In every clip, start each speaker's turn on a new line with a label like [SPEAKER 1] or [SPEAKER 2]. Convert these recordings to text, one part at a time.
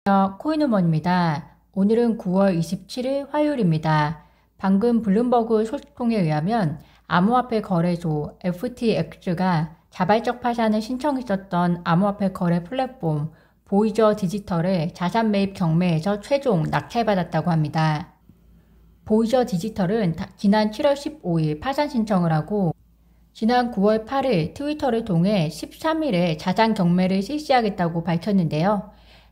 [SPEAKER 1] 코인우먼입니다. 오늘은 9월 27일 화요일입니다. 방금 블룸버그 소식통에 의하면 암호화폐 거래소 FTX가 자발적 파산을 신청했었던 암호화폐 거래 플랫폼 보이저 디지털의 자산 매입 경매에서 최종 낙찰받았다고 합니다. 보이저 디지털은 지난 7월 15일 파산 신청을 하고 지난 9월 8일 트위터를 통해 13일에 자산 경매를 실시하겠다고 밝혔는데요.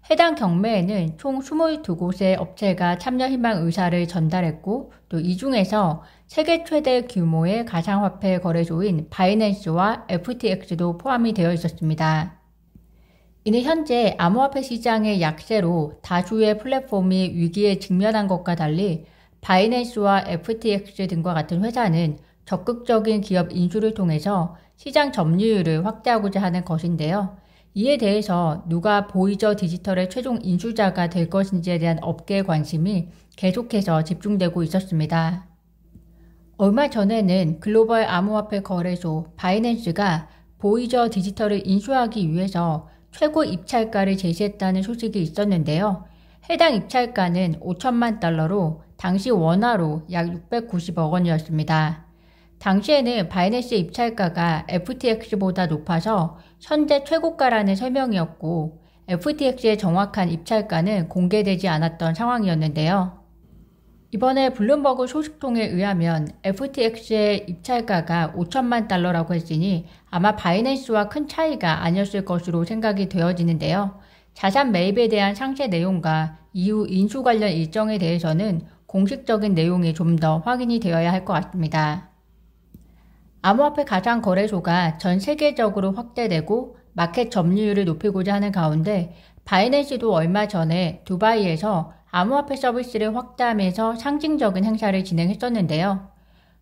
[SPEAKER 1] 해당 경매에는 총 22곳의 업체가 참여 희망 의사를 전달했고 또 이 중에서 세계 최대 규모의 가상화폐 거래소인 바이낸스와 FTX도 포함이 되어 있었습니다. 이는 현재 암호화폐 시장의 약세로 다수의 플랫폼이 위기에 직면한 것과 달리 바이낸스와 FTX 등과 같은 회사는 적극적인 기업 인수를 통해서 시장 점유율을 확대하고자 하는 것인데요. 이에 대해서 누가 보이저 디지털의 최종 인수자가 될 것인지에 대한 업계의 관심이 계속해서 집중되고 있었습니다. 얼마 전에는 글로벌 암호화폐 거래소 바이낸스가 보이저 디지털을 인수하기 위해서 최고 입찰가를 제시했다는 소식이 있었는데요. 해당 입찰가는 5천만 달러로 당시 원화로 약 690억 원이었습니다. 당시에는 바이낸스 입찰가가 FTX보다 높아서 현재 최고가라는 설명이었고 FTX의 정확한 입찰가는 공개되지 않았던 상황이었는데요. 이번에 블룸버그 소식통에 의하면 FTX의 입찰가가 5천만 달러라고 했으니 아마 바이낸스와 큰 차이가 아니었을 것으로 생각이 되어지는데요. 자산 매입에 대한 상세 내용과 이후 인수 관련 일정에 대해서는 공식적인 내용이 좀 더 확인이 되어야 할 것 같습니다. 암호화폐 가상 거래소가 전 세계적으로 확대되고 마켓 점유율을 높이고자 하는 가운데 바이낸스도 얼마 전에 두바이에서 암호화폐 서비스를 확대하면서 상징적인 행사를 진행했었는데요.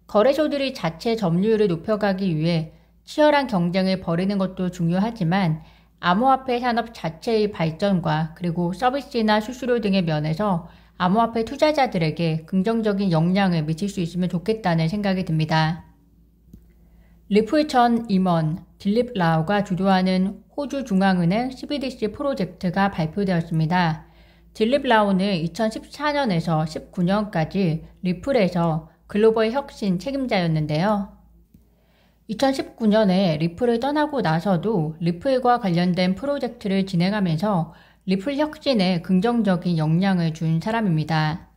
[SPEAKER 1] 거래소들이 자체 점유율을 높여가기 위해 치열한 경쟁을 벌이는 것도 중요하지만 암호화폐 산업 자체의 발전과 그리고 서비스나 수수료 등의 면에서 암호화폐 투자자들에게 긍정적인 영향을 미칠 수 있으면 좋겠다는 생각이 듭니다. 리플 전 임원 딜립 라오가 주도하는 호주 중앙은행 CBDC 프로젝트가 발표되었습니다. 딜립 라오는 2014년에서 19년까지 리플에서 글로벌 혁신 책임자였는데요. 2019년에 리플을 떠나고 나서도 리플과 관련된 프로젝트를 진행하면서 리플 혁신에 긍정적인 영향을 준 사람입니다.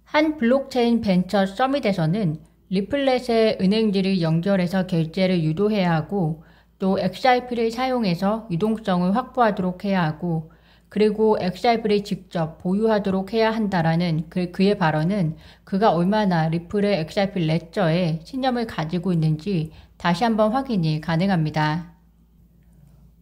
[SPEAKER 1] 한 블록체인 벤처 서밋에서는 리플렛의 은행들을 연결해서 결제를 유도해야 하고 또 XRP를 사용해서 유동성을 확보하도록 해야 하고 그리고 XRP를 직접 보유하도록 해야 한다라는 그의 발언은 그가 얼마나 리플의 XRP 레저에 신념을 가지고 있는지 다시 한번 확인이 가능합니다.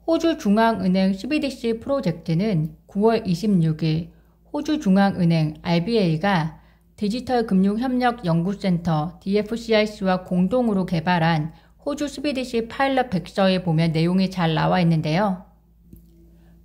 [SPEAKER 1] 호주 중앙은행 CBDC 프로젝트는 9월 26일 호주 중앙은행 RBA가 디지털 금융협력 연구센터 DFCIC와 공동으로 개발한 호주 CBDC 파일럿 백서에 보면 내용이 잘 나와 있는데요.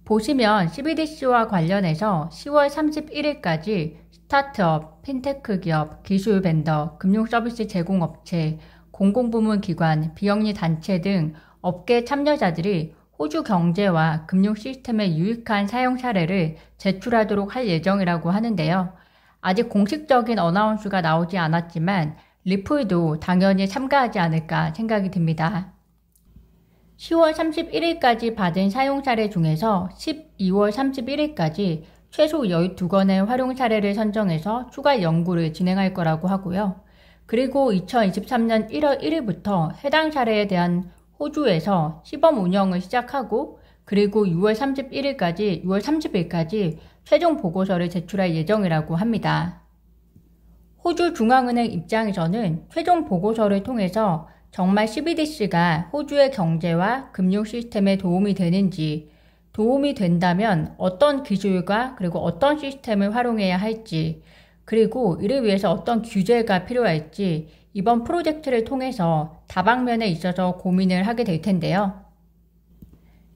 [SPEAKER 1] 보시면 CBDC와 관련해서 10월 31일까지 스타트업, 핀테크 기업, 기술 벤더, 금융서비스 제공업체, 공공부문 기관, 비영리 단체 등 업계 참여자들이 호주 경제와 금융 시스템의 유익한 사용 사례를 제출하도록 할 예정이라고 하는데요. 아직 공식적인 어나운스가 나오지 않았지만 리플도 당연히 참가하지 않을까 생각이 듭니다. 10월 31일까지 받은 사용 사례 중에서 12월 31일까지 최소 12건의 활용 사례를 선정해서 추가 연구를 진행할 거라고 하고요. 그리고 2023년 1월 1일부터 해당 사례에 대한 호주에서 시범 운영을 시작하고 그리고 6월 30일까지 최종 보고서를 제출할 예정이라고 합니다. 호주 중앙은행 입장에서는 최종 보고서를 통해서 정말 CBDC가 호주의 경제와 금융 시스템에 도움이 되는지, 도움이 된다면 어떤 기술과 그리고 어떤 시스템을 활용해야 할지, 그리고 이를 위해서 어떤 규제가 필요할지 이번 프로젝트를 통해서 다방면에 있어서 고민을 하게 될 텐데요.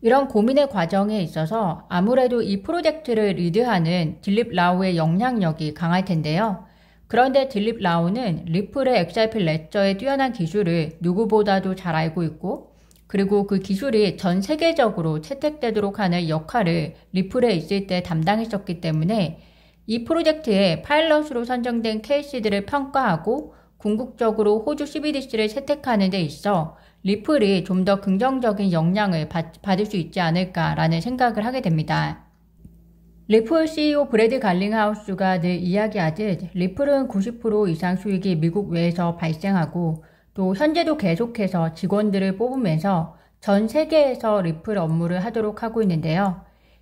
[SPEAKER 1] 이런 고민의 과정에 있어서 아무래도 이 프로젝트를 리드하는 딜립 라오의 영향력이 강할 텐데요. 그런데 딜립 라오는 리플의 XRP 레저의 뛰어난 기술을 누구보다도 잘 알고 있고 그리고 그 기술이 전 세계적으로 채택되도록 하는 역할을 리플에 있을 때 담당했었기 때문에 이 프로젝트에 파일럿으로 선정된 케이스들을 평가하고 궁극적으로 호주 CBDC를 채택하는 데 있어 리플이 좀 더 긍정적인 영향을 받을 수 있지 않을까라는 생각을 하게 됩니다. 리플 CEO 브래드 갈링하우스가 늘 이야기하듯 리플은 90% 이상 수익이 미국 외에서 발생하고 또 현재도 계속해서 직원들을 뽑으면서 전 세계에서 리플 업무를 하도록 하고 있는데요.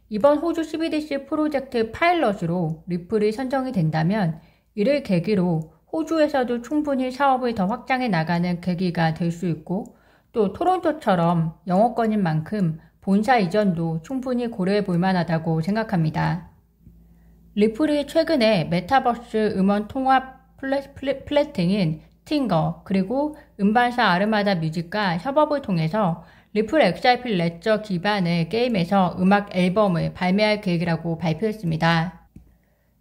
[SPEAKER 1] 이번 호주 CBDC 프로젝트 파일럿으로 리플이 선정이 된다면 이를 계기로 호주에서도 충분히 사업을 더 확장해 나가는 계기가 될 수 있고 또 토론토처럼 영어권인 만큼 본사 이전도 충분히 고려해 볼 만하다고 생각합니다. 리플이 최근에 메타버스 음원 통합 플랫팅인 스팅거 그리고 음반사 아르마다 뮤직과 협업을 통해서 리플 XRP 레저 기반의 게임에서 음악 앨범을 발매할 계획이라고 발표했습니다.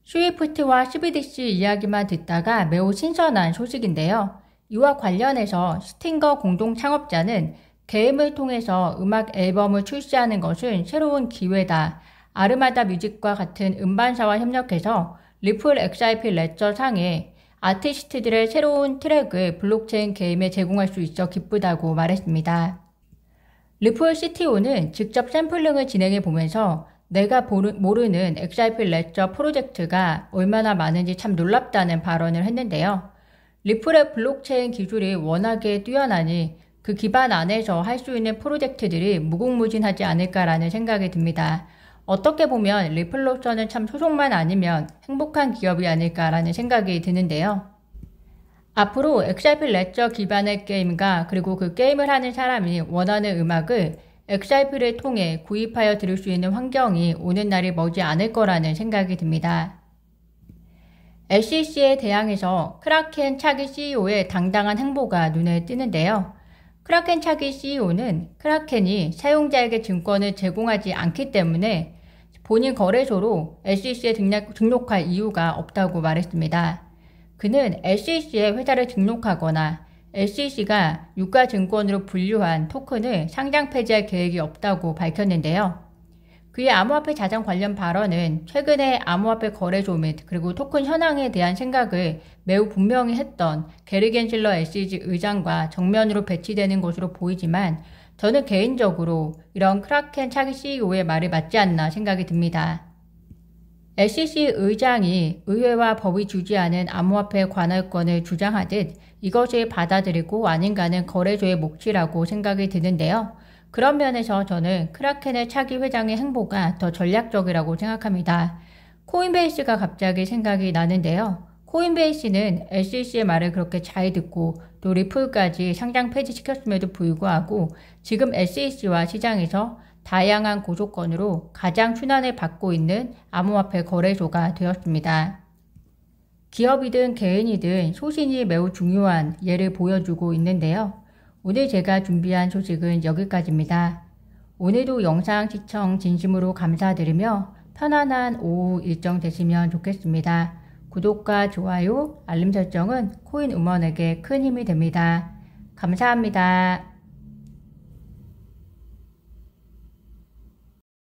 [SPEAKER 1] 스위프트와 CBDC 이야기만 듣다가 매우 신선한 소식인데요. 이와 관련해서 스팅거 공동 창업자는 게임을 통해서 음악 앨범을 출시하는 것은 새로운 기회다. 아르마다 뮤직과 같은 음반사와 협력해서 리플 XRP 레저 상에 아티스트들의 새로운 트랙을 블록체인 게임에 제공할 수 있어 기쁘다고 말했습니다. 리플 CTO는 직접 샘플링을 진행해 보면서 내가 모르는 XRP 레저 프로젝트가 얼마나 많은지 참 놀랍다는 발언을 했는데요. 리플의 블록체인 기술이 워낙에 뛰어나니 그 기반 안에서 할 수 있는 프로젝트들이 무궁무진하지 않을까라는 생각이 듭니다. 어떻게 보면 리플로서는 참 소속만 아니면 행복한 기업이 아닐까라는 생각이 드는데요. 앞으로 XRP 레저 기반의 게임과 그리고 그 게임을 하는 사람이 원하는 음악을 XRP를 통해 구입하여 들을 수 있는 환경이 오는 날이 머지 않을 거라는 생각이 듭니다. SEC에 대항해서 크라켄 차기 CEO의 당당한 행보가 눈에 띄는데요. 크라켄 차기 CEO는 크라켄이 사용자에게 증권을 제공하지 않기 때문에 본인 거래소로 SEC에 등록할 이유가 없다고 말했습니다. 그는 SEC에 회사를 등록하거나 SEC가 유가증권으로 분류한 토큰을 상장 폐지할 계획이 없다고 밝혔는데요. 그의 암호화폐 자산 관련 발언은 최근에 암호화폐 거래소 및 그리고 토큰 현황에 대한 생각을 매우 분명히 했던 게리 겐실러 SEC 의장과 정면으로 배치되는 것으로 보이지만 저는 개인적으로 이런 크라켄 차기 CEO의 말이 맞지 않나 생각이 듭니다. SEC 의장이 의회와 법이 주지하는 암호화폐 관할권을 주장하듯 이것을 받아들이고 아닌가는 거래소의 몫이라고 생각이 드는데요. 그런 면에서 저는 크라켄의 차기 회장의 행보가 더 전략적이라고 생각합니다. 코인베이스가 갑자기 생각이 나는데요. 코인베이스는 SEC의 말을 그렇게 잘 듣고 또 리플까지 상장 폐지시켰음에도 불구하고 지금 SEC와 시장에서 다양한 고조건으로 가장 순환을 받고 있는 암호화폐 거래소가 되었습니다. 기업이든 개인이든 소신이 매우 중요한 예를 보여주고 있는데요. 오늘 제가 준비한 소식은 여기까지입니다. 오늘도 영상 시청 진심으로 감사드리며 편안한 오후 일정 되시면 좋겠습니다. 구독과 좋아요, 알림 설정은 코인 음원에게 큰 힘이 됩니다. 감사합니다.